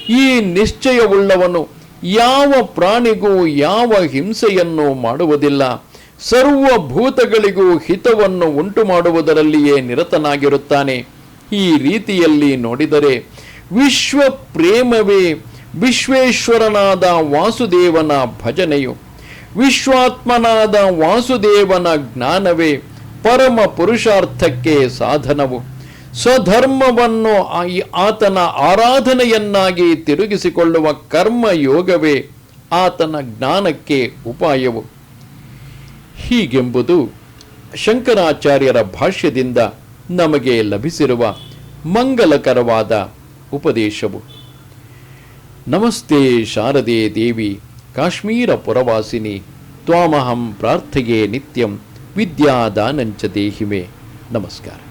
ಈ ನಿಶ್ಚಯವುಳ್ಳವನು ಯಾವ ಪ್ರಾಣಿಗೂ ಯಾವ ಹಿಂಸೆಯನ್ನು ಮಾಡುವುದಿಲ್ಲ. ಸರ್ವಭೂತಗಳಿಗೂ ಹಿತವನ್ನು ಉಂಟು ಮಾಡುವುದರಲ್ಲಿಯೇ ನಿರತನಾಗಿರುತ್ತಾನೆ. ಈ ರೀತಿಯಲ್ಲಿ ನೋಡಿದರೆ ವಿಶ್ವ ಪ್ರೇಮವೇ ವಿಶ್ವೇಶ್ವರನಾದ ವಾಸುದೇವನ ಭಜನೆಯು, ವಿಶ್ವಾತ್ಮನಾದ ವಾಸುದೇವನ ಜ್ಞಾನವೇ ಪರಮ ಪುರುಷಾರ್ಥಕ್ಕೆ ಸಾಧನವು, ಸ್ವಧರ್ಮವನ್ನು ಆತನ ಆರಾಧನೆಯನ್ನಾಗಿ ತಿರುಗಿಸಿಕೊಳ್ಳುವ ಕರ್ಮಯೋಗವೇ ಆತನ ಜ್ಞಾನಕ್ಕೆ ಉಪಾಯವು. ಹೀಗೆಂಬುದು ಶಂಕರಾಚಾರ್ಯರ ಭಾಷ್ಯದಿಂದ ನಮಗೆ ಲಭಿಸಿರುವ ಮಂಗಲಕರವಾದ ಉಪದೇಶವು. ನಮಸ್ತೆ ಶಾರದೆ ದೇವಿ ಕಾಶ್ಮೀರ ಪುರವಾಸಿನಿ ತ್ವಾಮಹಂ ಪ್ರಾರ್ಥೆಯೇ ನಿತ್ಯಂ ವಿದ್ಯಾದಾನಂಚ ದೇಹಿಮೆ. ನಮಸ್ಕಾರ.